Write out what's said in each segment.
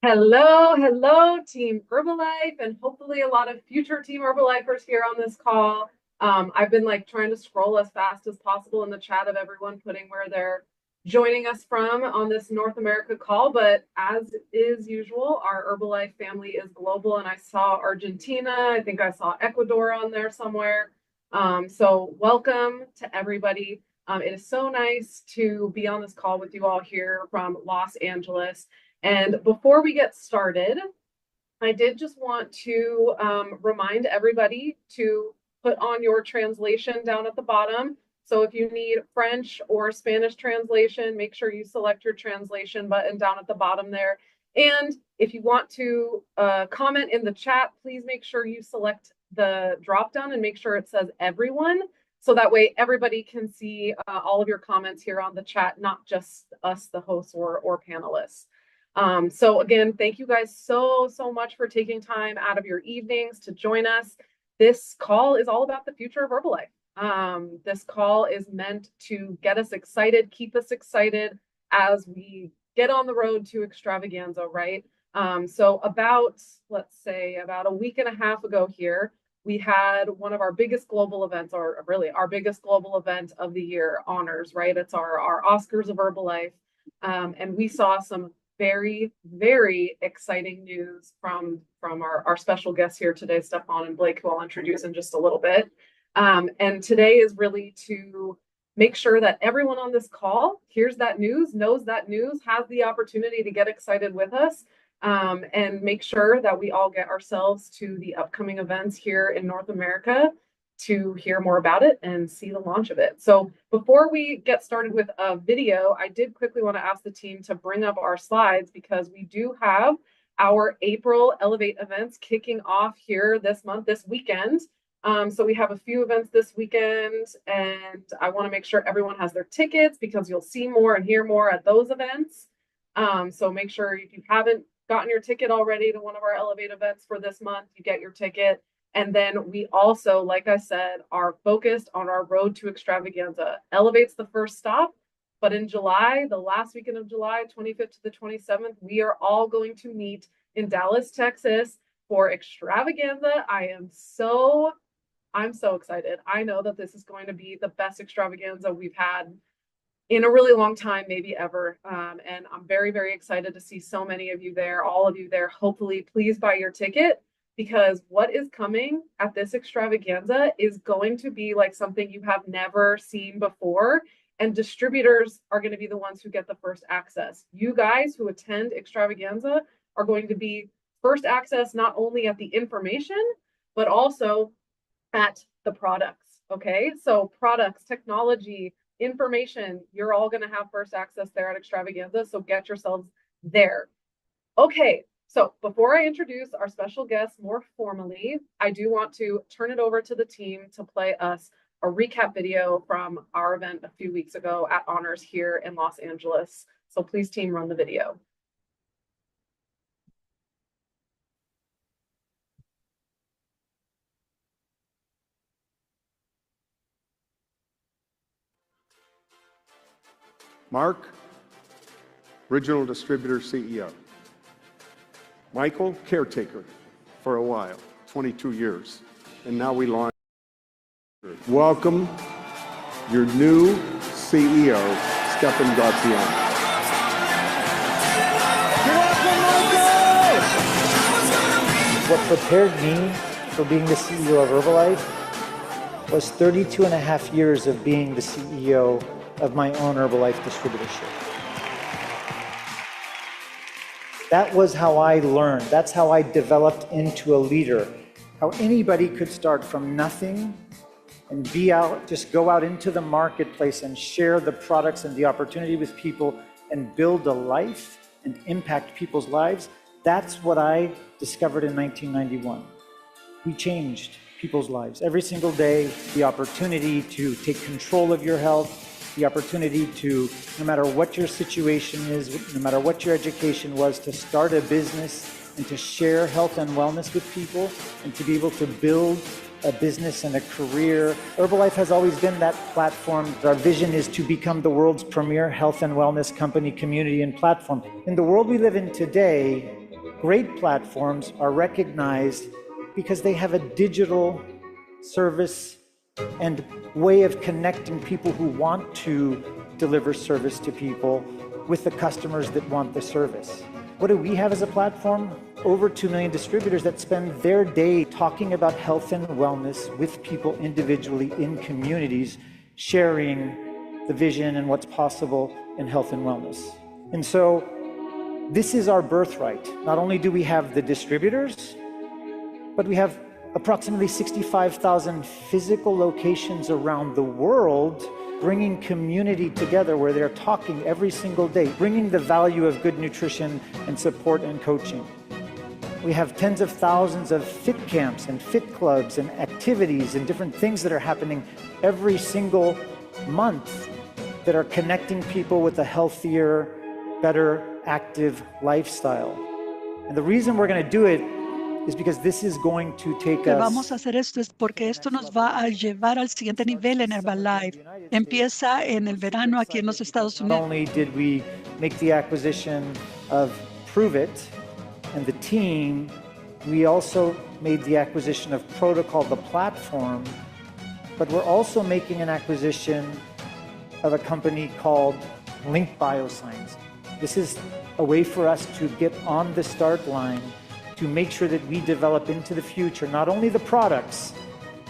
Hello, Team Herbalife, and hopefully a lot of future Team Herbalifers here on this call. I've been trying to scroll as fast as possible in the chat of everyone putting where they're joining us from on this North America call. But as is usual, our Herbalife family is global, and I saw Argentina. I think I saw Ecuador on there somewhere. So welcome to everybody. It is so nice to be on this call with you all here from Los Angeles. And before we get started, I did just want to remind everybody to put on your translation down at the bottom. So if you need French or Spanish translation, make sure you select your translation button down at the bottom there. And if you want to comment in the chat, please make sure you select the drop down and make sure it says everyone. So that way everybody can see all of your comments here on the chat, not just us, the hosts or panelists. So again, thank you guys so much for taking time out of your evenings to join us. This call is all about the future of Herbalife. This call is meant to get us excited, keep us excited as we get on the road to extravaganza, right? So let's say about a week and a half ago here, we had one of our biggest global events, or really our biggest global event of the year, honors, right? It's our Oscars of Herbalife. And we saw some very exciting news from our special guests here today, Stephan and Blake, who I'll introduce in just a little bit. And today is really to make sure that everyone on this call hears that news, knows that news, has the opportunity to get excited with us, and make sure that we all get ourselves to the upcoming events here in North America to hear more about it and see the launch of it. So before we get started with a video, I did quickly want to ask the team to bring up our slides because we do have our April Elevate events kicking off here this month, this weekend. So we have a few events this weekend, and I want to make sure everyone has their tickets because you'll see more and hear more at those events. So make sure if you haven't gotten your ticket already to one of our Elevate events for this month, you get your ticket. And then we also, like I said, are focused on our road to extravaganza. Elevate's the first stop, but in July, the last weekend of July, 25th to the 27th, we are all going to meet in Dallas, Texas for extravaganza. I'm so excited. I know that this is going to be the best extravaganza we've had in a really long time, maybe ever. And I'm very excited to see so many of you there, all of you there. Hopefully, please buy your ticket, because what is coming at this extravaganza is going to be like something you have never seen before. And distributors are going to be the ones who get the first access. You guys who attend extravaganza are going to be first access, not only at the information, but also at the products. Okay. So products, technology, information, you're all going to have first access there at extravaganza. So get yourselves there. Okay. So before I introduce our special guests more formally, I do want to turn it over to the team to play us a recap video from our event a few weeks ago at Honors here in Los Angeles. So please, team, run the video. Mark, Original Distributor CEO. Michael, caretaker for a while, 22 years. And now we launch. Welcome your new CEO, Stephan Gratziani. What prepared me for being the CEO of Herbalife was 32 and a half years of being the CEO of my own Herbalife distributorship. That was how I learned. That's how I developed into a leader. How anybody could start from nothing and just go out into the marketplace and share the products and the opportunity with people and build a life and impact people's lives. That's what I discovered in 1991. We changed people's lives. Every single day, the opportunity to take control of your health, the opportunity to, no matter what your situation is, no matter what your education was, to start a business and to share health and wellness with people and to be able to build a business and a career. Herbalife has always been that platform. Our vision is to become the world's premier health and wellness company, community, and platform. In the world we live in today, great platforms are recognized because they have a digital service and way of connecting people who want to deliver service to people with the customers that want the service. What do we have as a platform? Over 2 million distributors that spend their day talking about health and wellness with people individually in communities, sharing the vision and what's possible in health and wellness. And so this is our birthright. Not only do we have the distributors, but we have approximately 65,000 physical locations around the world, bringing community together where they're talking every single day, bringing the value of good nutrition and support and coaching. We have tens of thousands of fit camps and fit clubs and activities and different things that are happening every single month that are connecting people with a healthier, better, active lifestyle. And the reason we're going to do it is because this is going to take us. Vamos a hacer esto es porque esto nos va a llevar al siguiente nivel en Herbalife. Empieza en el verano aquí en los Estados Not Unidos. only did we make the acquisition of Prove It and the team, we also made the acquisition of Protocol, the platform, but we're also making an acquisition of a company called Link Bioscience. This is a way for us to get on the start line to make sure that we develop into the future not only the products,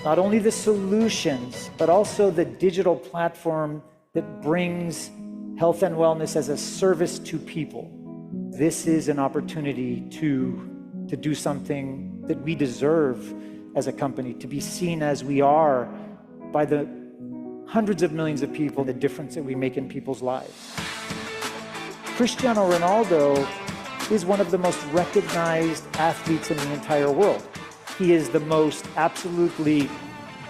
not only the solutions, but also the digital platform that brings health and wellness as a service to people. This is an opportunity to do something that we deserve as a company, to be seen as we are by the hundreds of millions of people, the difference that we make in people's lives. Cristiano Ronaldo is one of the most recognized athletes in the entire world. He is the most absolutely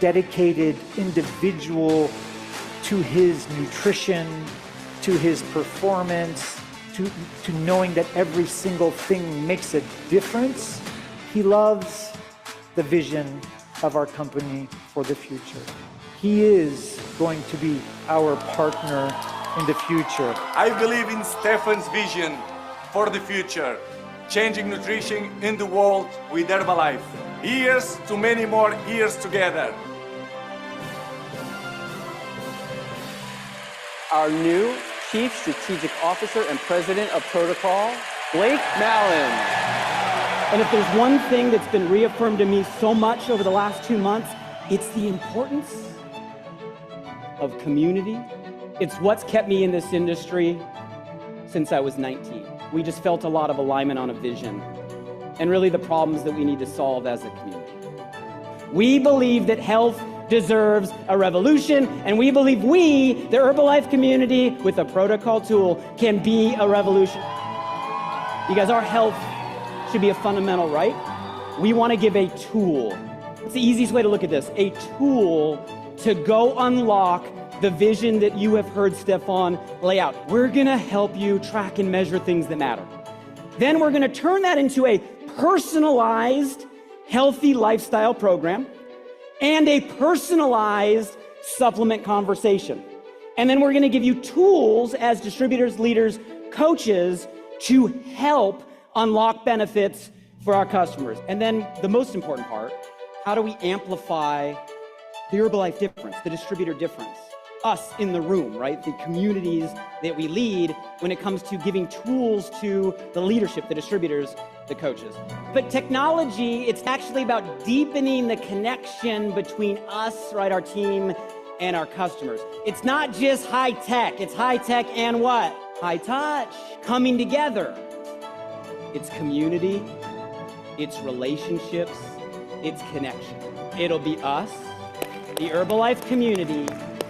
dedicated individual to his nutrition, to his performance, to knowing that every single thing makes a difference. He loves the vision of our company for the future. He is going to be our partner in the future. I believe in Stephan's vision for the future, changing nutrition in the world with Herbalife. Here's to many more years together. Our new Chief Strategic Officer and President of Protocol, Blake Mallen. And if there's one thing that's been reaffirmed to me so much over the last 2 months, it's the importance of community. It's what's kept me in this industry since I was 19. We just felt a lot of alignment on a vision and really the problems that we need to solve as a community. We believe that health deserves a revolution, and we believe we, the Herbalife community, with a protocol tool, can be a revolution. You guys, our health should be a fundamental right. We want to give a tool. It's the easiest way to look at this, a tool to go unlock the vision that you have heard Stephan lay out. We're gonna help you track and measure things that matter. Then we're gonna turn that into a personalized, healthy lifestyle program and a personalized supplement conversation. And then we're gonna give you tools as distributors, leaders, coaches to help unlock benefits for our customers. And then the most important part, how do we amplify the Herbalife difference, the distributor difference? Us in the room, right? The communities that we lead when it comes to giving tools to the leadership, the distributors, the coaches. But technology, it's actually about deepening the connection between us, right, our team, and our customers. It's not just high tech, it's high tech and what? High touch, coming together. It's community, it's relationships, it's connection. It'll be us, the Herbalife community,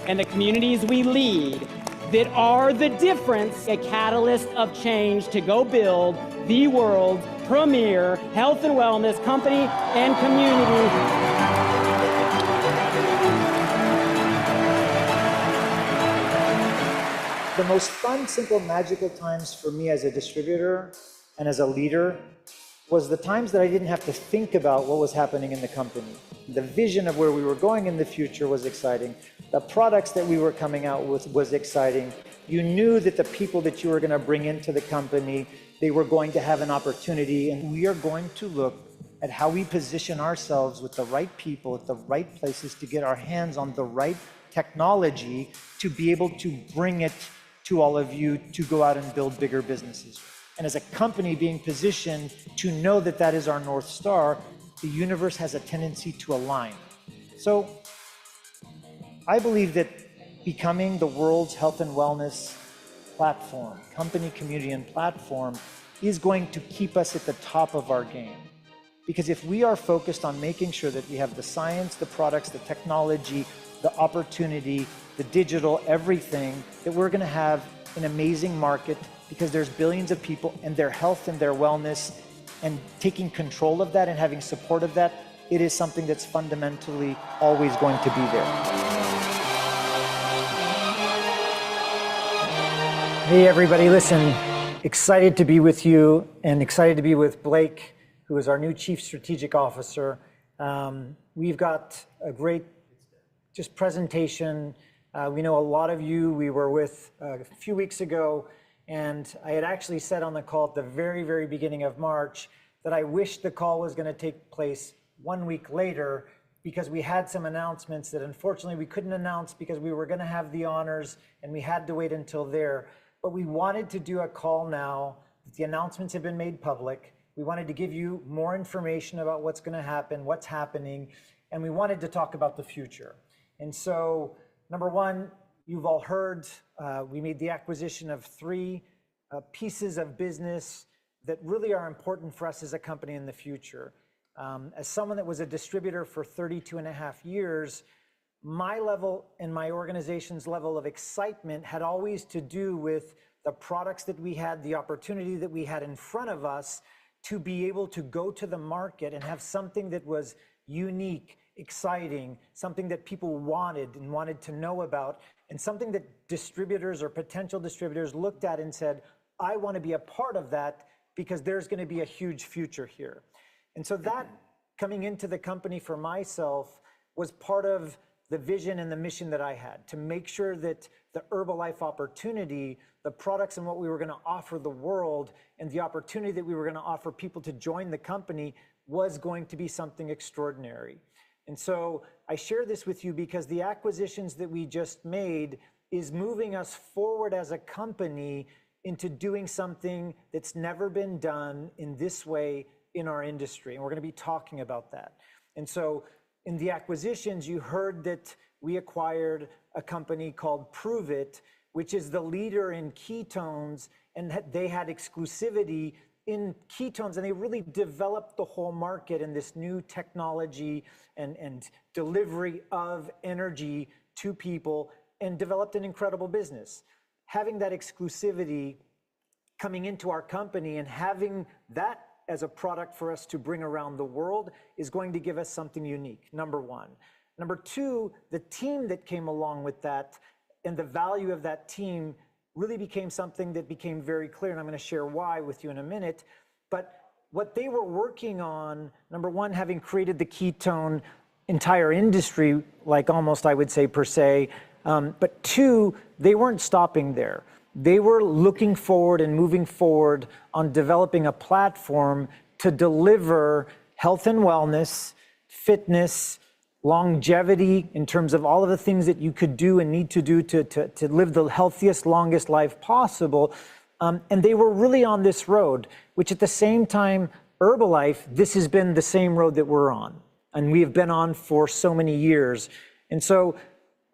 and the communities we lead that are the difference, a catalyst of change to go build the world's premier health and wellness company and community. The most fun, simple, magical times for me as a distributor and as a leader was the times that I didn't have to think about what was happening in the company. The vision of where we were going in the future was exciting. The products that we were coming out with was exciting. You knew that the people that you were going to bring into the company they were going to have an opportunity, and we are going to look at how we position ourselves with the right people at the right places to get our hands on the right technology to be able to bring it to all of you to go out and build bigger businesses. And as a company being positioned to know that that is our North Star, the universe has a tendency to align. So I believe that becoming the world's health and wellness platform, company, community, and platform is going to keep us at the top of our game. Because if we are focused on making sure that we have the science, the products, the technology, the opportunity, the digital, everything, that we're gonna have an amazing market because there's billions of people and their health and their wellness, and taking control of that and having support of that, it is something that's fundamentally always going to be there. Hey everybody, listen, excited to be with you and excited to be with Blake, who is our new Chief Strategic Officer. We've got a great just presentation. We know a lot of you we were with a few weeks ago, and I had actually said on the call at the very, very beginning of March that I wish the call was going to take place 1 week later, because we had some announcements that unfortunately we couldn't announce because we were going to have the honors and we had to wait until there. But we wanted to do a call now that the announcements have been made public. We wanted to give you more information about what's going to happen, what's happening, and we wanted to talk about the future. And so, number one, you've all heard, we made the acquisition of 3 pieces of business that really are important for us as a company in the future. As someone that was a distributor for 32.5 years, my level and my organization's level of excitement had always to do with the products that we had, the opportunity that we had in front of us to be able to go to the market and have something that was unique, exciting, something that people wanted and wanted to know about, and something that distributors or potential distributors looked at and said, I want to be a part of that because there's going to be a huge future here. And so that coming into the company for myself was part of the vision and the mission that I had, to make sure that the Herbalife opportunity, the products and what we were going to offer the world, and the opportunity that we were going to offer people to join the company was going to be something extraordinary. And so I share this with you because the acquisitions that we just made is moving us forward as a company into doing something that's never been done in this way in our industry. And we're going to be talking about that. And so in the acquisitions, you heard that we acquired a company called Prove It, which is the leader in ketones, and they had exclusivity in ketones, and they really developed the whole market in this new technology and delivery of energy to people, and developed an incredible business. Having that exclusivity coming into our company and having that as a product for us to bring around the world is going to give us something unique, number one. Number two, the team that came along with that and the value of that team really became something that became very clear, and I'm going to share why with you in a minute. But what they were working on, number one, having created the ketone entire industry, like almost I would say per se, but two, they weren't stopping there. They were looking forward and moving forward on developing a platform to deliver health and wellness, fitness, longevity in terms of all of the things that you could do and need to do to live the healthiest, longest life possible. And they were really on this road, which at the same time, Herbalife, this has been the same road that we're on. And we have been on for so many years. And so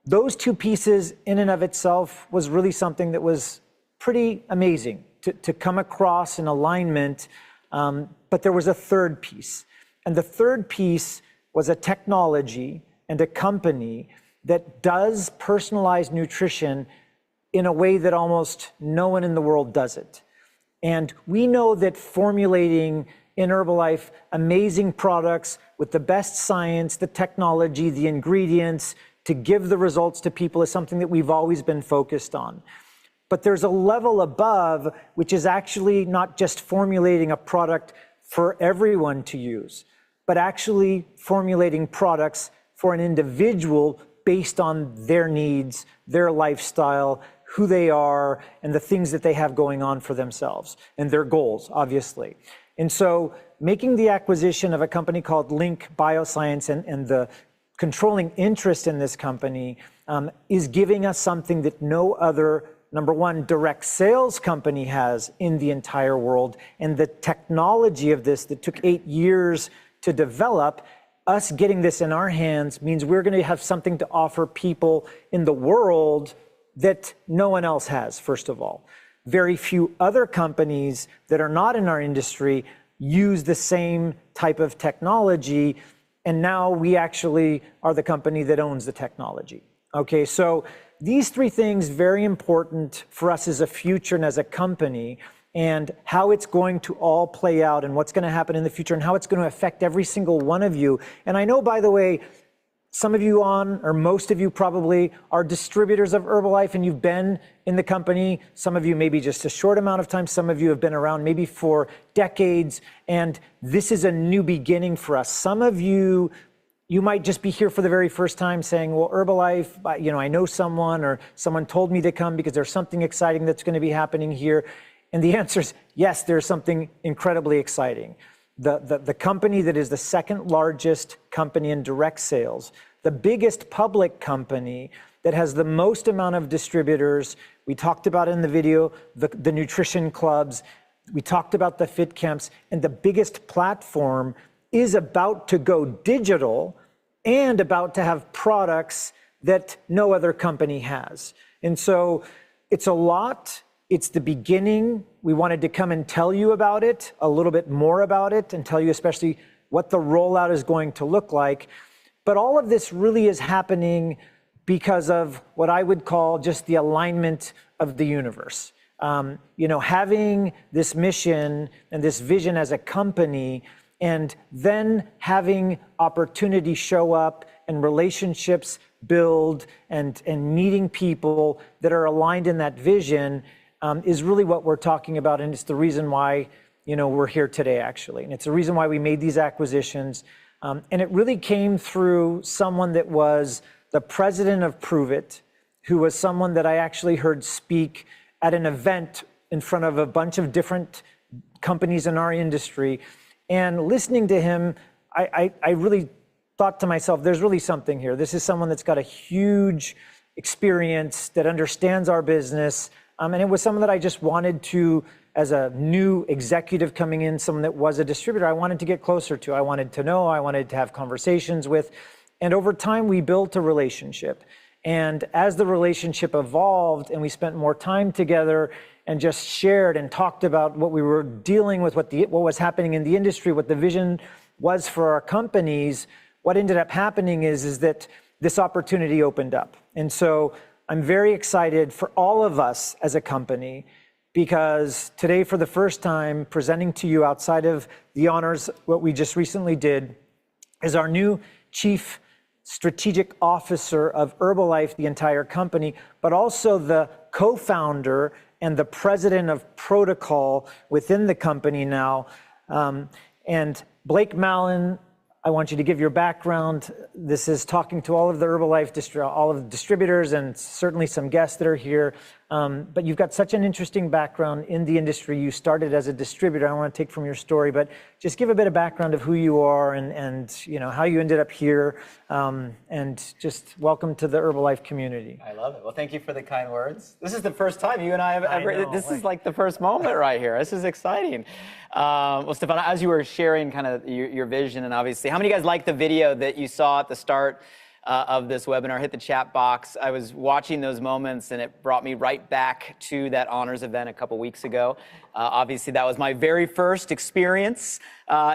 those two pieces in and of itself was really something that was pretty amazing to come across in alignment. But there was a third piece. And the third piece was a technology and a company that does personalized nutrition in a way that almost no one in the world does it. And we know that formulating in Herbalife amazing products with the best science, the technology, the ingredients to give the results to people is something that we've always been focused on. But there's a level above, which is actually not just formulating a product for everyone to use, but actually formulating products for an individual based on their needs, their lifestyle, who they are and the things that they have going on for themselves and their goals, obviously. And so making the acquisition of a company called Link Bioscience and the controlling interest in this company is giving us something that no other, number one, direct sales company has in the entire world. And the technology of this that took 8 years to develop, us getting this in our hands means we're going to have something to offer people in the world that no one else has, first of all. Very few other companies that are not in our industry use the same type of technology, and now we actually are the company that owns the technology. Okay, so these three things, very important for us as a future and as a company, and how it's going to all play out and what's going to happen in the future and how it's going to affect every single one of you. And I know, by the way, some of you or most of you probably are distributors of Herbalife and you've been in the company. Some of you maybe just a short amount of time. Some of you have been around maybe for decades. And this is a new beginning for us. Some of you might just be here for the very first time saying, well, Herbalife, I know someone or someone told me to come because there's something exciting that's going to be happening here. And the answer is yes, there's something incredibly exciting. The company that is the second largest company in direct sales, the biggest public company that has the most amount of distributors. We talked about in the video, the nutrition clubs. We talked about the fit camps, and the biggest platform is about to go digital and about to have products that no other company has. And so it's a lot. It's the beginning. We wanted to come and tell you about it, a little bit more about it, and tell you especially what the rollout is going to look like. But all of this really is happening because of what I would call just the alignment of the universe. Having this mission and this vision as a company, and then having opportunity show up and relationships build and meeting people that are aligned in that vision is really what we're talking about. And it's the reason why, we're here today, actually. And it's the reason why we made these acquisitions. And it really came through someone that was the president of Prove It, who was someone that I actually heard speak at an event in front of a bunch of different companies in our industry. And listening to him, I really thought to myself, there's really something here. This is someone that's got a huge experience, that understands our business. And it was someone that I just wanted to, as a new executive coming in, someone that was a distributor, I wanted to get closer to. I wanted to know, I wanted to have conversations with. And over time, we built a relationship. And as the relationship evolved and we spent more time together and just shared and talked about what we were dealing with, what was happening in the industry, what the vision was for our companies, what ended up happening is that this opportunity opened up. And so I'm very excited for all of us as a company, because today, for the first time, presenting to you outside of the honors, what we just recently did, is our new Chief Strategic Officer of Herbalife, the entire company, but also the co-founder and the president of protocol within the company now. And Blake Mallen, I want you to give your background. This is talking to all of the Herbalife, all of the distributors, and certainly some guests that are here. But you've got such an interesting background in the industry. You started as a distributor. I don't want to take from your story, but just give a bit of background of who you are and how you ended up here. And just welcome to the Herbalife community. I love it. Well, thank you for the kind words. This is the first time you and I have ever. This is like the first moment right here. This is exciting. Well, Stephan, as you were sharing kind of your vision, and obviously, how many of you guys liked the video that you saw at the start of this webinar? Hit the chat box. I was watching those moments and it brought me right back to that honors event a couple weeks ago. Obviously, that was my very first experience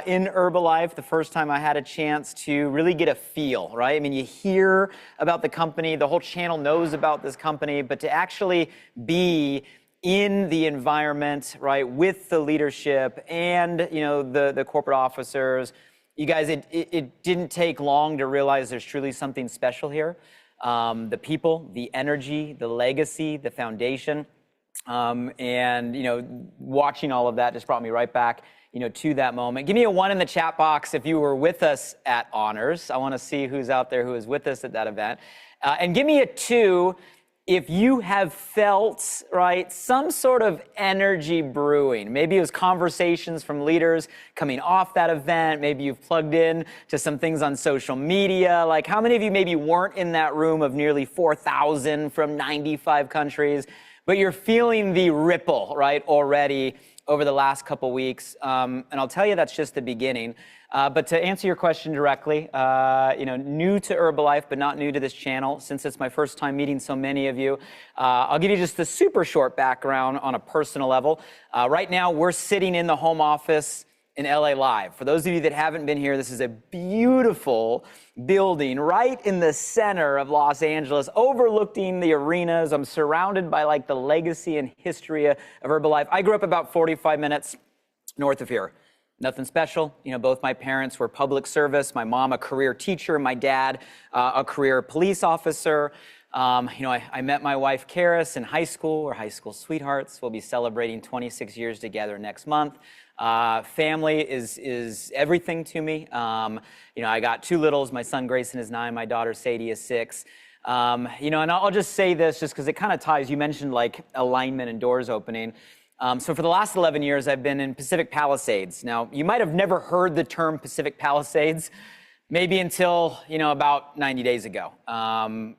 in Herbalife, the first time I had a chance to really get a feel, right? I mean, you hear about the company, the whole channel knows about this company, but to actually be in the environment, right, with the leadership and, the corporate officers, you guys, it didn't take long to realize there's truly something special here. The people, the energy, the legacy, the foundation, and watching all of that just brought me right back, to that moment. Give me a 1 in the chat box if you were with us at Honors. I want to see who's out there who was with us at that event. And give me a 2 if you have felt, right, some sort of energy brewing, maybe it was conversations from leaders coming off that event, maybe you've plugged in to some things on social media, like how many of you maybe weren't in that room of nearly 4,000 from 95 countries, but you're feeling the ripple, right, already over the last couple weeks. And I'll tell you, that's just the beginning. But to answer your question directly, new to Herbalife, but not new to this channel, since it's my first time meeting so many of you, I'll give you just a super short background on a personal level. Right now, we're sitting in the home office in LA Live. For those of you that haven't been here, this is a beautiful building right in the center of Los Angeles, overlooking the arenas. I'm surrounded by like the legacy and history of Herbalife. I grew up about 45 minutes north of here. Nothing special. Both my parents were public service. My mom, a career teacher. My dad, a career police officer. I met my wife, Karis, in high school. We're high school sweethearts. We'll be celebrating 26 years together next month. Family is everything to me. I got two littles. My son Grayson is 9. My daughter Sadie is 6. And I'll just say this just because it kind of ties. You mentioned like alignment and doors opening. So for the last 11 years, I've been in Pacific Palisades. Now, you might have never heard the term Pacific Palisades, maybe until, about 90 days ago,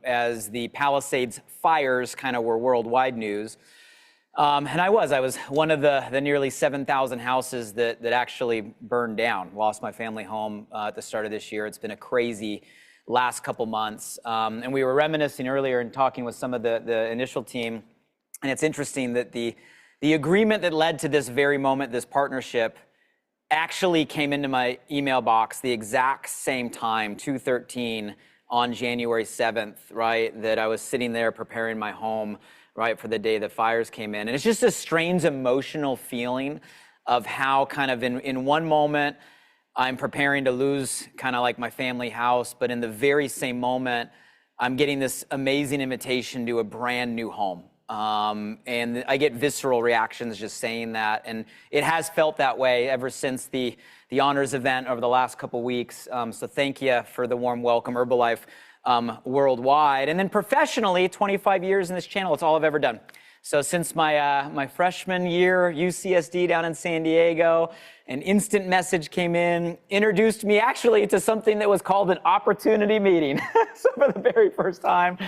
as the Palisades fires kind of were worldwide news. And I was one of the nearly 7,000 houses that actually burned down. Lost my family home at the start of this year. It's been a crazy last couple months. And we were reminiscing earlier and talking with some of the initial team. And it's interesting that the agreement that led to this very moment, this partnership, actually came into my email box the exact same time, 2:13 on January 7th, right? That I was sitting there preparing my home, right, for the day the fires came in. And it's just a strange emotional feeling of how kind of in one moment, I'm preparing to lose kind of like my family house, but in the very same moment, I'm getting this amazing invitation to a brand new home. And I get visceral reactions just saying that. And it has felt that way ever since the honors event over the last couple weeks. So thank you for the warm welcome, Herbalife worldwide. And then professionally, 25 years in this channel, it's all I've ever done. So since my freshman year, UCSD down in San Diego, an instant message came in, introduced me actually to something that was called an opportunity meeting. So for the very first time,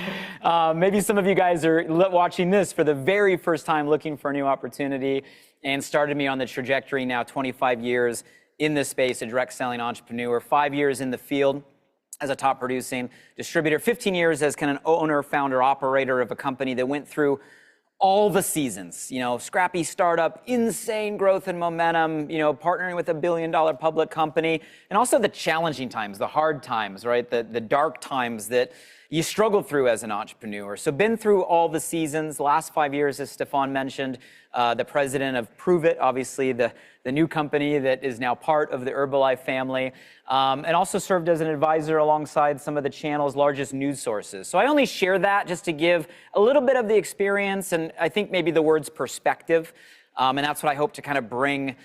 maybe some of you guys are watching this for the very first time looking for a new opportunity, and started me on the trajectory now 25 years in this space, a direct selling entrepreneur, 5 years in the field as a top producing distributor, 15 years as kind of an owner, founder, operator of a company that went through all the seasons, scrappy startup, insane growth and momentum, partnering with $1 billion public company, and also the challenging times, the hard times, right? The dark times that you struggle through as an entrepreneur. So been through all the seasons. The last 5 years, as Stephan mentioned, the president of Prove It, obviously the new company that is now part of the Herbalife family, and also served as an advisor alongside some of the channel's largest news sources. So I only share that just to give a little bit of the experience, and I think maybe the words perspective. And that's what I hope to kind of bring,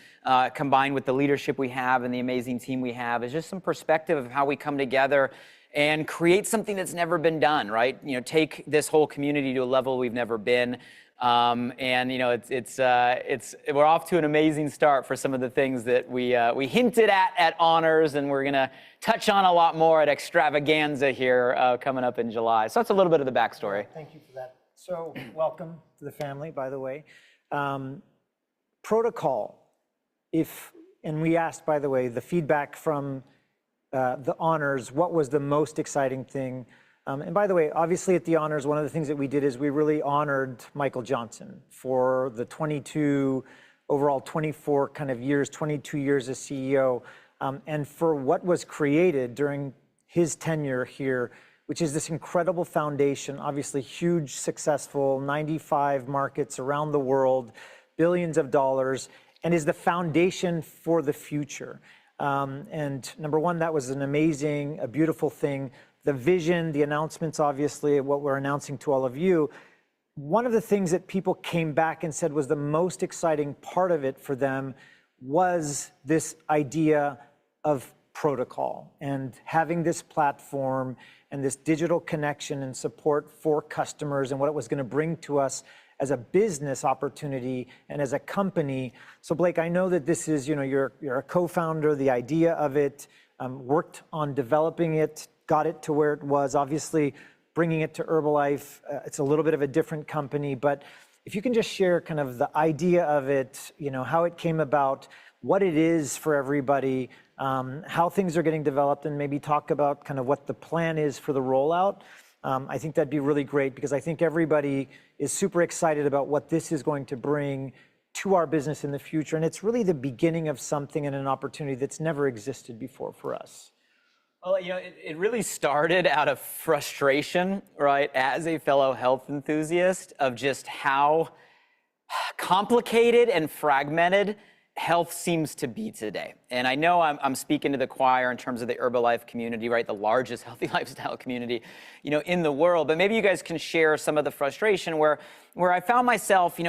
combined with the leadership we have and the amazing team we have, is just some perspective of how we come together and create something that's never been done, right? Take this whole community to a level we've never been. We're off to an amazing start for some of the things that we hinted at honors, and we're gonna touch on a lot more at Extravaganza here coming up in July. So that's a little bit of the backstory. Thank you for that. So welcome to the family, by the way. Protocol, and we asked, by the way, the feedback from the honors, what was the most exciting thing? And by the way, obviously at the honors, one of the things that we did is we really honored Michael Johnson for the 24 kind of years, 22 years as CEO, and for what was created during his tenure here, which is this incredible foundation, obviously huge, successful, 95 markets around the world, billions of dollars, and is the foundation for the future. And number one, that was an amazing, a beautiful thing. The vision, the announcements, obviously, what we're announcing to all of you. One of the things that people came back and said was the most exciting part of it for them was this idea of protocol and having this platform and this digital connection and support for customers and what it was going to bring to us as a business opportunity and as a company. So Blake, I know that this is, you're a co-founder, the idea of it, worked on developing it, got it to where it was. Obviously, bringing it to Herbalife, it's a little bit of a different company, but if you can just share kind of the idea of it, how it came about, what it is for everybody, how things are getting developed, and maybe talk about kind of what the plan is for the rollout. I think that'd be really great, because I think everybody is super excited about what this is going to bring to our business in the future. And it's really the beginning of something and an opportunity that's never existed before for us. Well, it really started out of frustration, right, as a fellow health enthusiast, of just how complicated and fragmented health seems to be today. And I know I'm speaking to the choir in terms of the Herbalife community, right, the largest healthy lifestyle community, in the world. But maybe you guys can share some of the frustration where I found myself,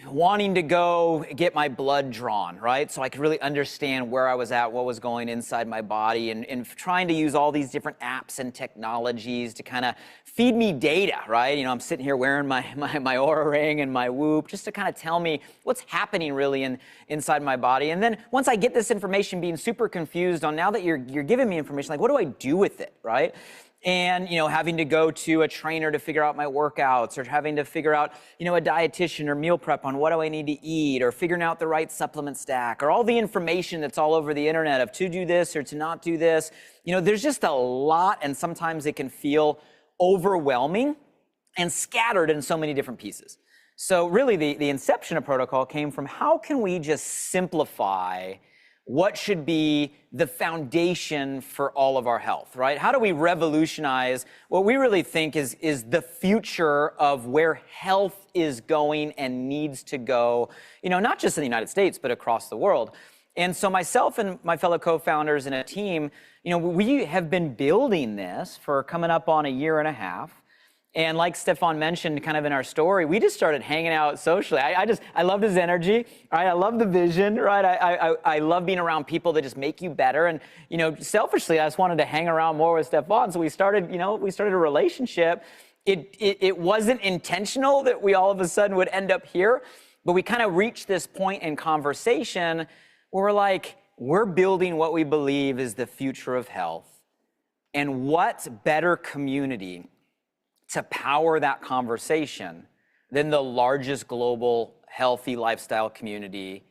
wanting to go get my blood drawn, right? So I could really understand where I was at, what was going inside my body, and trying to use all these different apps and technologies to kind of feed me data, right? I'm sitting here wearing my Oura ring and my Whoop just to kind of tell me what's happening really inside my body. And then once I get this information, being super confused on, now that you're giving me information, like, what do I do with it, right? And, having to go to a trainer to figure out my workouts, or having to figure out, a dietitian or meal prep on what do I need to eat, or figuring out the right supplement stack, or all the information that's all over the internet of to do this or to not do this. There's just a lot, and sometimes it can feel overwhelming and scattered in so many different pieces. So really the inception of Protocol came from, how can we just simplify what should be the foundation for all of our health, right? How do we revolutionize what we really think is the future of where health is going and needs to go, not just in the United States, but across the world. And so myself and my fellow co-founders and a team, we have been building this for coming up on a year and a half. And like Stephan mentioned kind of in our story, we just started hanging out socially. I loved his energy, right? I love the vision, right? I love being around people that just make you better. And, selfishly, I just wanted to hang around more with Stephan. So we started a relationship. It wasn't intentional that we all of a sudden would end up here, but we kind of reached this point in conversation where we're like, we're building what we believe is the future of health. And what better community to power that conversation than the largest global healthy lifestyle community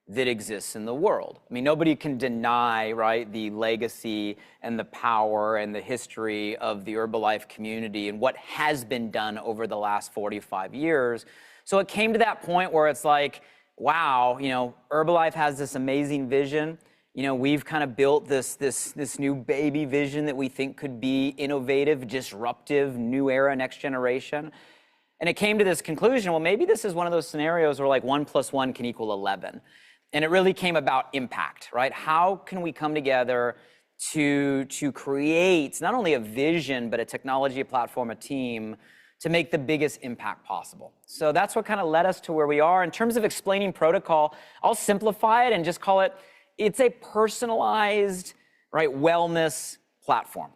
that exists in the world. I mean, nobody can deny, right, the legacy and the power and the history of the Herbalife community and what has been done over the last 45 years. So it came to that point where it's like, wow, Herbalife has this amazing vision. We've kind of built this new baby vision that we think could be innovative, disruptive, new era, next generation. And it came to this conclusion, well, maybe this is one of those scenarios where like 1 + 1 can equal 11. And it really came about impact, right? How can we come together to create not only a vision, but a technology, a platform, a team to make the biggest impact possible? So that's what kind of led us to where we are. In terms of explaining Protocol, I'll simplify it and just call it, it's a personalized, right, wellness platform.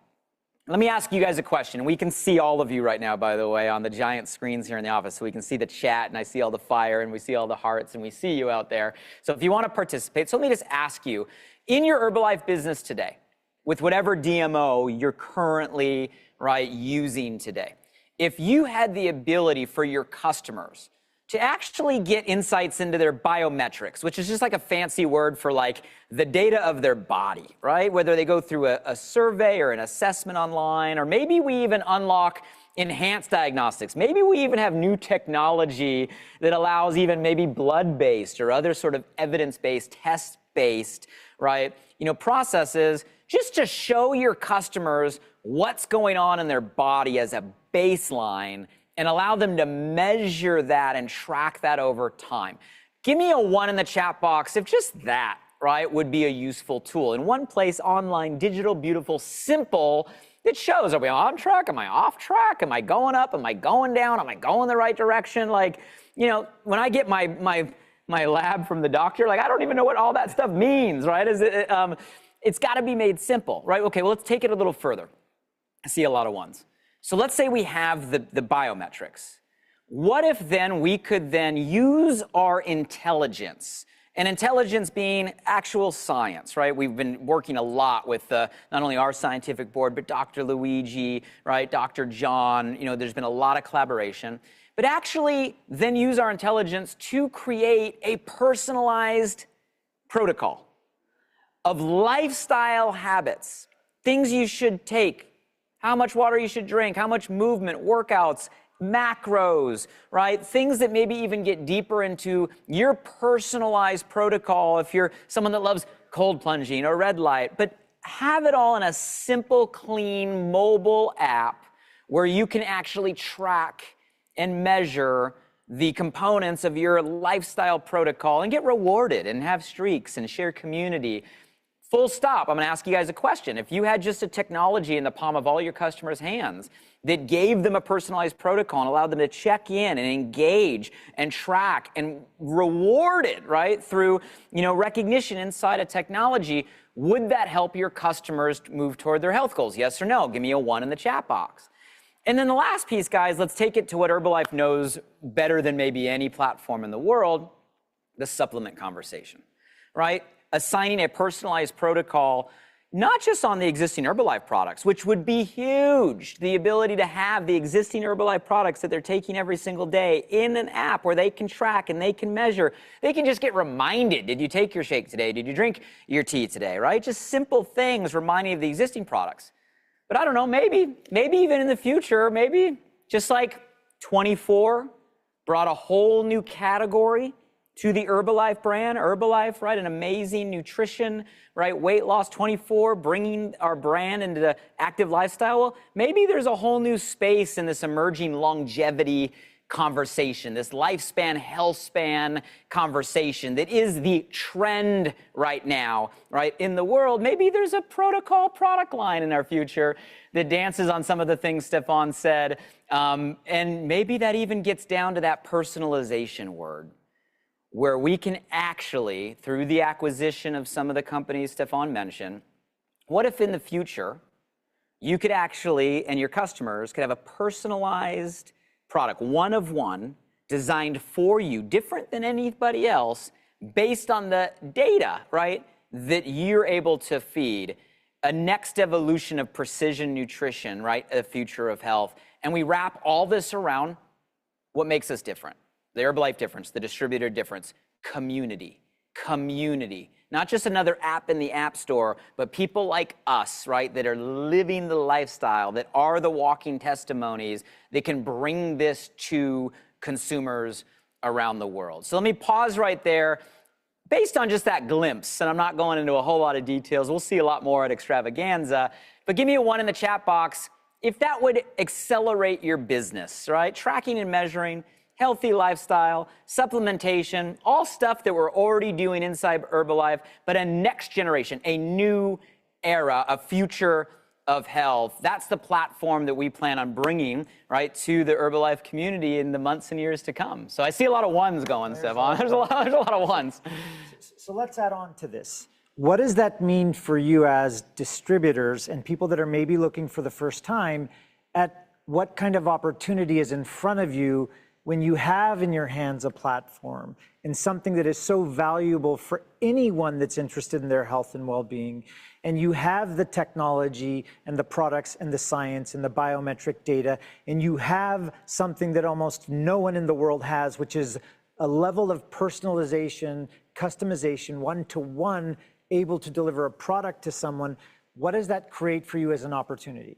Let me ask you guys a question. We can see all of you right now, by the way, on the giant screens here in the office. So we can see the chat, and I see all the fire, and we see all the hearts, and we see you out there. So if you want to participate, so let me just ask you, in your Herbalife business today, with whatever DMO you're currently, right, using today, if you had the ability for your customers to actually get insights into their biometrics, which is just like a fancy word for like the data of their body, right? Whether they go through a survey or an assessment online, or maybe we even unlock enhanced diagnostics. Maybe we even have new technology that allows even maybe blood-based or other sort of evidence-based, test-based, right, processes, just to show your customers what's going on in their body as a baseline and allow them to measure that and track that over time. Give me a 1 in the chat box if just that, right, would be a useful tool. In one place, online, digital, beautiful, simple, it shows, are we on track? Am I off track? Am I going up? Am I going down? Am I going the right direction? Like, when I get my lab from the doctor, like, I don't even know what all that stuff means, right? It's got to be made simple, right? Okay, well, let's take it a little further. I see a lot of ones. So let's say we have the biometrics. What if then we could then use our intelligence, and intelligence being actual science, right? We've been working a lot with not only our scientific board, but Dr. Luigi, right? Dr. John, there's been a lot of collaboration, but actually then use our intelligence to create a personalized protocol of lifestyle habits, things you should take, how much water you should drink, how much movement, workouts, macros, right? Things that maybe even get deeper into your personalized protocol if you're someone that loves cold plunging or red light, but have it all in a simple, clean mobile app where you can actually track and measure the components of your lifestyle protocol and get rewarded and have streaks and share community. Full stop. I'm going to ask you guys a question. If you had just a technology in the palm of all your customers' hands that gave them a personalized protocol and allowed them to check in and engage and track and reward it, right, through, recognition inside a technology, would that help your customers move toward their health goals? Yes or no? Give me a 1 in the chat box. And then the last piece, guys, let's take it to what Herbalife knows better than maybe any platform in the world, the supplement conversation, right? Assigning a personalized protocol, not just on the existing Herbalife products, which would be huge, the ability to have the existing Herbalife products that they're taking every single day in an app where they can track and they can measure. They can just get reminded, did you take your shake today? Did you drink your tea today, right? Just simple things reminding of the existing products. But I don't know, maybe even in the future, maybe just like 24 brought a whole new category to the Herbalife brand. Herbalife, right, an amazing nutrition, right, weight loss. 24 bringing our brand into the active lifestyle. Well, maybe there's a whole new space in this emerging longevity conversation, this lifespan, health span conversation that is the trend right now, right, in the world. Maybe there's a protocol product line in our future that dances on some of the things Stephan said. And maybe that even gets down to that personalization word, where we can actually, through the acquisition of some of the companies Stephan mentioned, what if in the future you could actually, and your customers could have a personalized product, one of one, designed for you, different than anybody else, based on the data, right, that you're able to feed, a next evolution of precision nutrition, right, a future of health. And we wrap all this around what makes us different. The Herbalife difference, the distributor difference, community. Not just another app in the App Store, but people like us, right, that are living the lifestyle, that are the walking testimonies, that can bring this to consumers around the world. So let me pause right there. Based on just that glimpse, and I'm not going into a whole lot of details, we'll see a lot more at Extravaganza, but give me a 1 in the chat box if that would accelerate your business, right? Tracking and measuring, healthy lifestyle, supplementation, all stuff that we're already doing inside Herbalife, but a next generation, a new era, a future of health. That's the platform that we plan on bringing, right, to the Herbalife community in the months and years to come. So I see a lot of ones going, Stephan. There's a lot of ones. So let's add on to this. What does that mean for you as distributors and people that are maybe looking for the first time at what kind of opportunity is in front of you when you have in your hands a platform and something that is so valuable for anyone that's interested in their health and well-being, and you have the technology and the products and the science and the biometric data, and you have something that almost no one in the world has, which is a level of personalization, customization, one-to-one, able to deliver a product to someone, what does that create for you as an opportunity?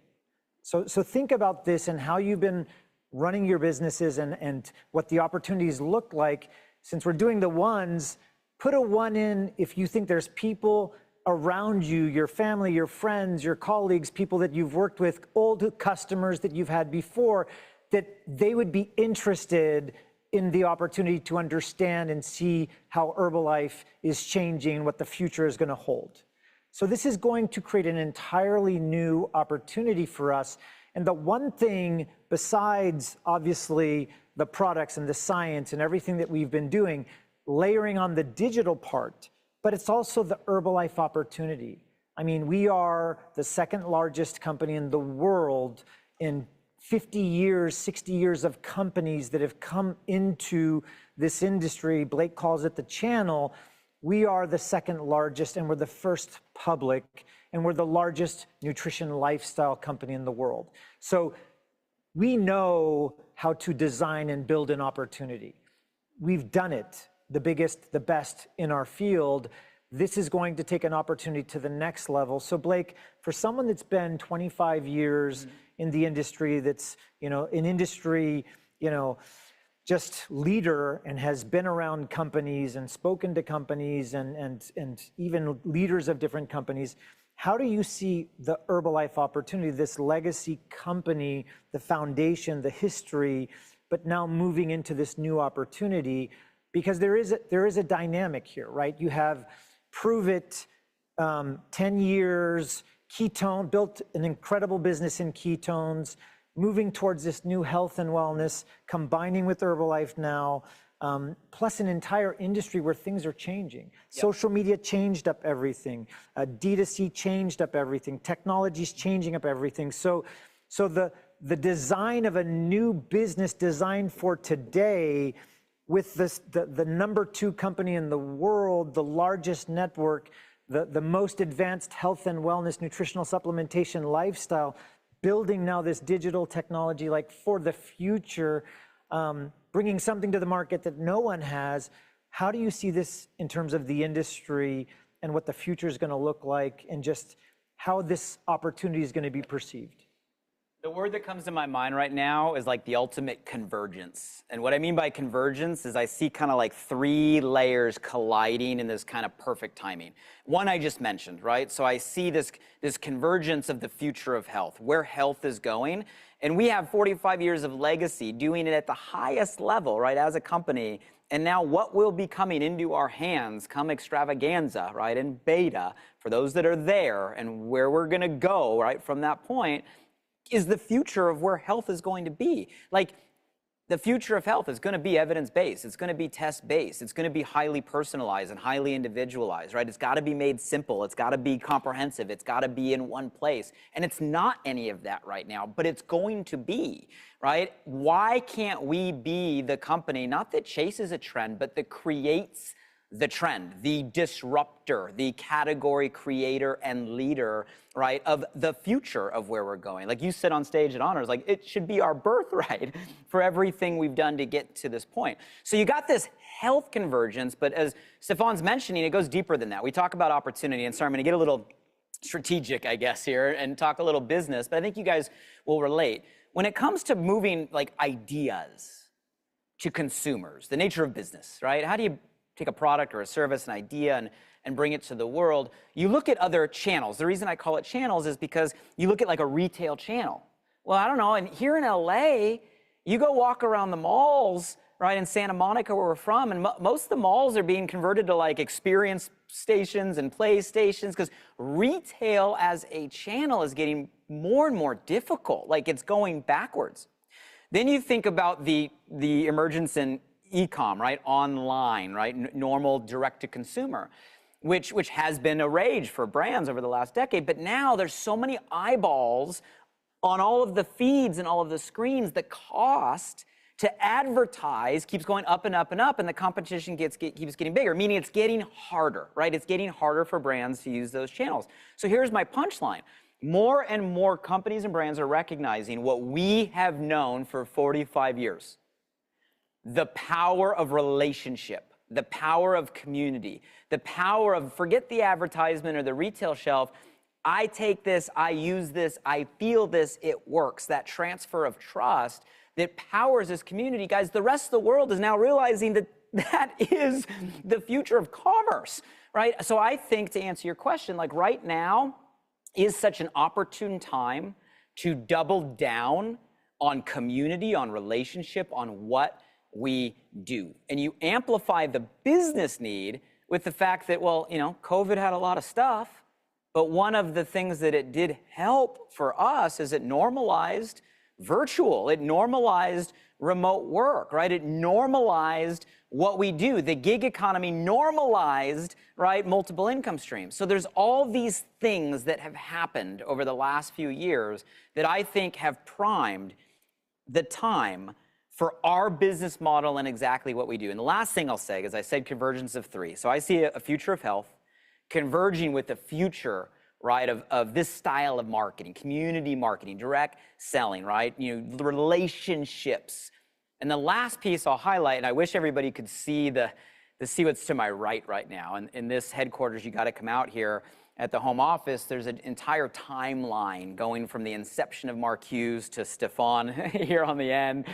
So think about this and how you've been running your businesses and what the opportunities look like. Since we're doing the ones, put a 1 in if you think there's people around you, your family, your friends, your colleagues, people that you've worked with, old customers that you've had before, that they would be interested in the opportunity to understand and see how Herbalife is changing, what the future is going to hold. So this is going to create an entirely new opportunity for us. And the one thing, besides obviously the products and the science and everything that we've been doing, layering on the digital part, but it's also the Herbalife opportunity. I mean, we are the second largest company in the world in 50 years, 60 years of companies that have come into this industry. Blake calls it the channel. We are the second largest, and we're the first public, and we're the largest nutrition lifestyle company in the world. So we know how to design and build an opportunity. We've done it, the biggest, the best in our field. This is going to take an opportunity to the next level. So Blake, for someone that's been 25 years in the industry, that's, an industry, just leader, and has been around companies and spoken to companies and even leaders of different companies, how do you see the Herbalife opportunity, this legacy company, the foundation, the history, but now moving into this new opportunity? Because there is a dynamic here, right? You have Prove It, 10 years, ketone, built an incredible business in ketones, moving towards this new health and wellness, combining with Herbalife now, plus an entire industry where things are changing. Yep. Social media changed up everything. D2C changed up everything. Technology's changing up everything. So the design of a new business designed for today, with the number 2 company in the world, the largest network, the most advanced health and wellness, nutritional supplementation lifestyle, building now this digital technology like for the future, bringing something to the market that no one has. How do you see this in terms of the industry and what the future is going to look like, and just how this opportunity is going to be perceived? The word that comes to my mind right now is like the ultimate convergence. And what I mean by convergence is I see kind of like 3 layers colliding in this kind of perfect timing. One I just mentioned, right? So I see this convergence of the future of health, where health is going. And we have 45 years of legacy doing it at the highest level, right, as a company. And now what will be coming into our hands come extravaganza, right, and beta, for those that are there, and where we're going to go, right, from that point, is the future of where health is going to be. Like, the future of health is going to be evidence-based. It's going to be test-based. It's going to be highly personalized and highly individualized, right? It's got to be made simple. It's got to be comprehensive. It's got to be in one place. And it's not any of that right now, but it's going to be, right? Why can't we be the company, not that chases a trend, but that creates the trend, the disruptor, the category creator and leader, right, of the future of where we're going? Like you said on stage at Honors, like it should be our birthright for everything we've done to get to this point. So you got this health convergence, but as Stephan's mentioning, it goes deeper than that. We talk about opportunity, and sorry, I'm gonna get a little strategic, I guess, here and talk a little business, but I think you guys will relate. When it comes to moving like ideas to consumers, the nature of business, right? How do you take a product or a service, an idea, and bring it to the world? You look at other channels. The reason I call it channels is because you look at like a retail channel. Well, I don't know, and here in LA, you go walk around the malls, right, in Santa Monica where we're from, and most of the malls are being converted to like experience stations and play stations, because retail as a channel is getting more and more difficult. Like, it's going backwards. Then you think about the emergence in e-com, right? Online, right? Normal direct-to-consumer, which has been a rage for brands over the last decade. But now there's so many eyeballs on all of the feeds and all of the screens. The cost to advertise keeps going up and up and up, and the competition keeps getting bigger, meaning it's getting harder, right? It's getting harder for brands to use those channels. So here's my punchline. More and more companies and brands are recognizing what we have known for 45 years. The power of relationship, the power of community, the power of, forget the advertisement or the retail shelf, I take this, I use this, I feel this, it works. That transfer of trust that powers this community. Guys, the rest of the world is now realizing that that is the future of commerce, right? So I think, to answer your question, like right now is such an opportune time to double down on community, on relationship, on what we do. And you amplify the business need with the fact that, well, you know, COVID had a lot of stuff, but one of the things that it did help for us is it normalized virtual. It normalized remote work, right? It normalized what we do. The gig economy normalized, right, multiple income streams. So there's all these things that have happened over the last few years that I think have primed the time for our business model and exactly what we do. And the last thing I'll say is I said convergence of three. So I see a future of health converging with the future, right, of this style of marketing, community marketing, direct selling, right, the relationships. And the last piece I'll highlight, and I wish everybody could see see what's to my right now. And in this headquarters, you got to come out here. At the home office, there's an entire timeline going from the inception of Mark Hughes to Stephan here on the end.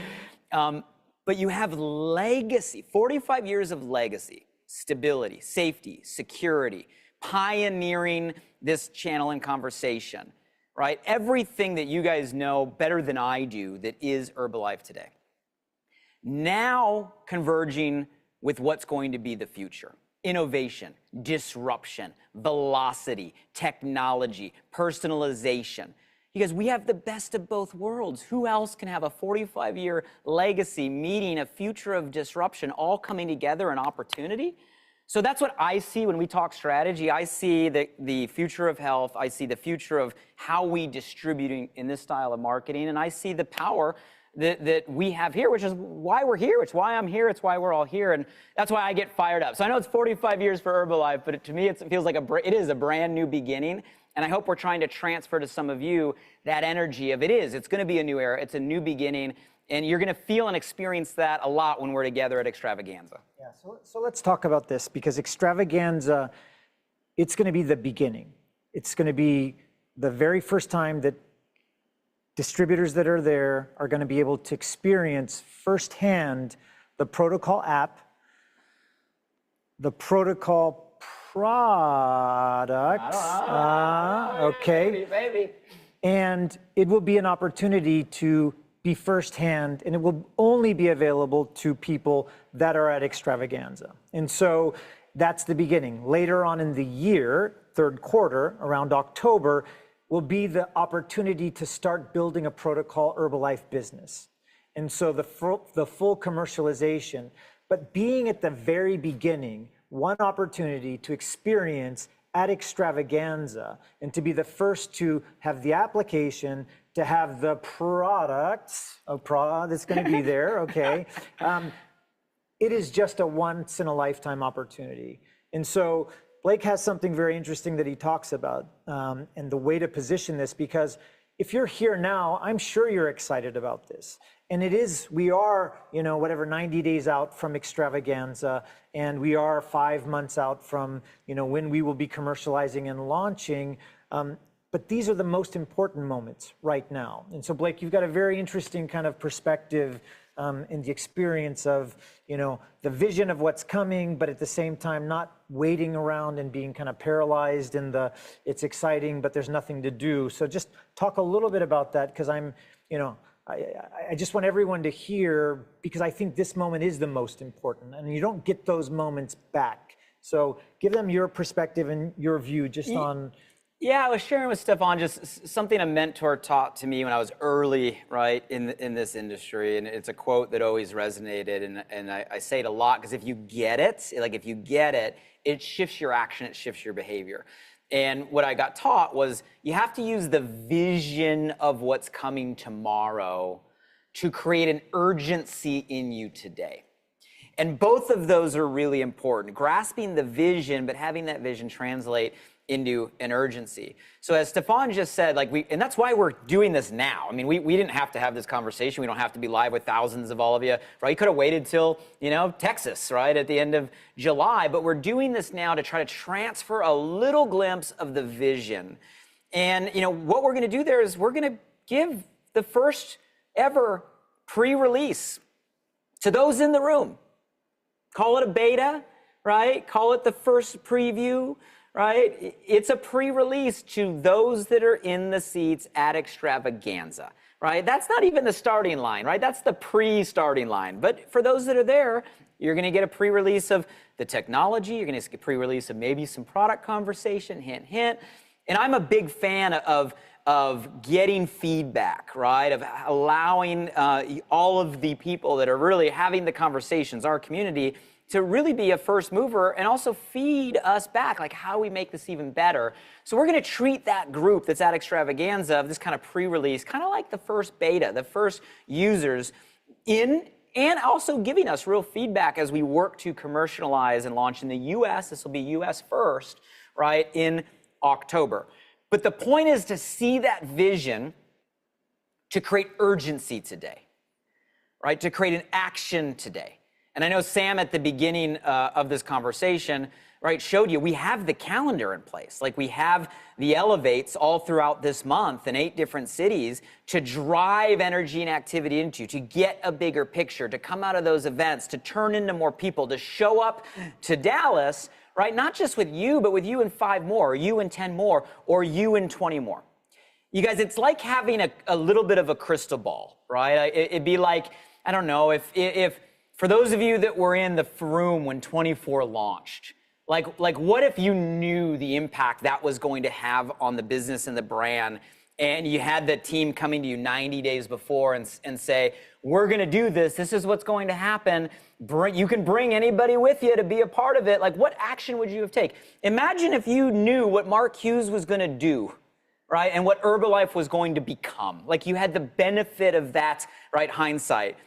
But you have legacy, 45 years of legacy, stability, safety, security, pioneering this channel and conversation, right? Everything that you guys know better than I do that is Herbalife today. Now converging with what's going to be the future. Innovation, disruption, velocity, technology, personalization. Because we have the best of both worlds. Who else can have a 45-year legacy meeting a future of disruption all coming together in opportunity? So that's what I see when we talk strategy. I see the future of health. I see the future of how we distribute in this style of marketing. And I see the power that we have here, which is why we're here. It's why I'm here. It's why we're all here. And that's why I get fired up. So I know it's 45 years for Herbalife, but to me, it feels like it is a brand new beginning. And I hope we're trying to transfer to some of you that energy of it's going to be a new era. It's a new beginning. And you're going to feel and experience that a lot when we're together at Extravaganza. Yeah, so let's talk about this, because Extravaganza, it's going to be the beginning. It's going to be the very first time that distributors that are there are going to be able to experience firsthand the protocol app, the protocol product. Okay. Baby. And it will be an opportunity to be firsthand, and it will only be available to people that are at Extravaganza. And so that's the beginning. Later on in the year, third quarter, around October, will be the opportunity to start building a protocol Herbalife business. And so the full commercialization, but being at the very beginning, one opportunity to experience at Extravaganza and to be the first to have the application, to have the product that's going to be there, okay? It is just a once in a lifetime opportunity. And so Blake has something very interesting that he talks about, and the way to position this, because if you're here now, I'm sure you're excited about this. And we are, 90 days out from Extravaganza, and we are 5 months out from, when we will be commercializing and launching. But these are the most important moments right now. And so Blake, you've got a very interesting kind of perspective in the experience of, the vision of what's coming, but at the same time, not waiting around and being kind of paralyzed in it's exciting, but there's nothing to do. So just talk a little bit about that, because I just want everyone to hear, because I think this moment is the most important, and you don't get those moments back. So give them your perspective and your view just on. Yeah, I was sharing with Stephan just something a mentor taught to me when I was early, right, in this industry. And it's a quote that always resonated. And I say it a lot, because if you get it, it shifts your action, it shifts your behavior. And what I got taught was you have to use the vision of what's coming tomorrow to create an urgency in you today. And both of those are really important. Grasping the vision, but having that vision translate into an urgency. So as Stephan just said, and that's why we're doing this now. I mean, we didn't have to have this conversation. We don't have to be live with thousands of all of you, right? You could have waited till, Texas, right, at the end of July. But we're doing this now to try to transfer a little glimpse of the vision. And, what we're going to do there is we're going to give the first ever pre-release to those in the room. Call it a beta, right? Call it the first preview, right? It's a pre-release to those that are in the seats at Extravaganza, right? That's not even the starting line, right? That's the pre-starting line. But for those that are there, you're going to get a pre-release of the technology. You're going to get a pre-release of maybe some product conversation, hint, hint. And I'm a big fan of of getting feedback, right? Of allowing all of the people that are really having the conversations, our community, to really be a first mover and also feed us back, like how do we make this even better? So we're gonna treat that group that's at Extravaganza of this kind of pre-release, kind of like the first beta, the first users in, and also giving us real feedback as we work to commercialize and launch in the US. This will be US first, right, in October. But the point is to see that vision, to create urgency today, right? To create an action today. And I know Sam at the beginning of this conversation, right, showed you we have the calendar in place. Like we have the elevates all throughout this month in 8 different cities to drive energy and activity into, to get a bigger picture, to come out of those events, to turn into more people, to show up to Dallas, right? Not just with you, but with you and 5 more, or you and 10 more, or you and 20 more. You guys, it's like having a little bit of a crystal ball, right? It'd be like, I don't know, if for those of you that were in the room when 24 launched, like what if you knew the impact that was going to have on the business and the brand, and you had the team coming to you 90 days before and say, we're going to do this. This is what's going to happen. You can bring anybody with you to be a part of it. Like, what action would you have taken? Imagine if you knew what Mark Hughes was going to do, right? And what Herbalife was going to become. Like, you had the benefit of that, right, hindsight.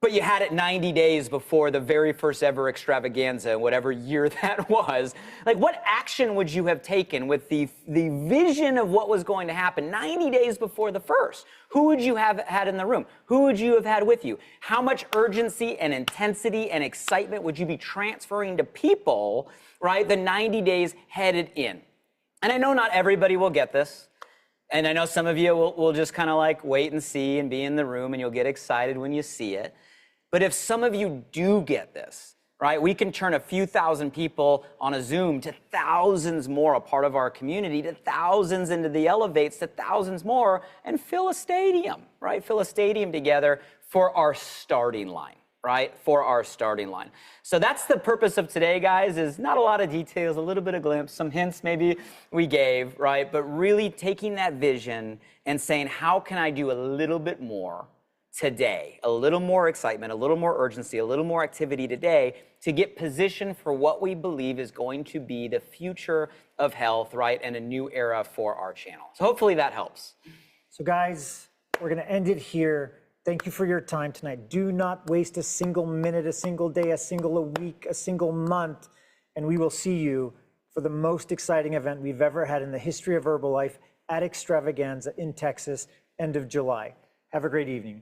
But you had it 90 days before the very first ever extravaganza, whatever year that was. Like, what action would you have taken with the vision of what was going to happen 90 days before the first? Who would you have had in the room? Who would you have had with you? How much urgency and intensity and excitement would you be transferring to people, right, the 90 days headed in? And I know not everybody will get this. And I know some of you will just kind of like wait and see and be in the room, and you'll get excited when you see it. But if some of you do get this, right, we can turn a few thousand people on a Zoom to thousands more, a part of our community, to thousands into the elevates, to thousands more, and fill a stadium, right? Fill a stadium together for our starting line, right? For our starting line. So that's the purpose of today, guys, is not a lot of details, a little bit of glimpse, some hints maybe we gave, right? But really taking that vision and saying, how can I do a little bit more today, a little more excitement, a little more urgency, a little more activity today to get positioned for what we believe is going to be the future of health, right? And a new era for our channel. So hopefully that helps. So guys, we're going to end it here. Thank you for your time tonight. Do not waste a single minute, a single day, a single week, a single month, and we will see you for the most exciting event we've ever had in the history of Herbalife at Extravaganza in Texas, end of July. Have a great evening.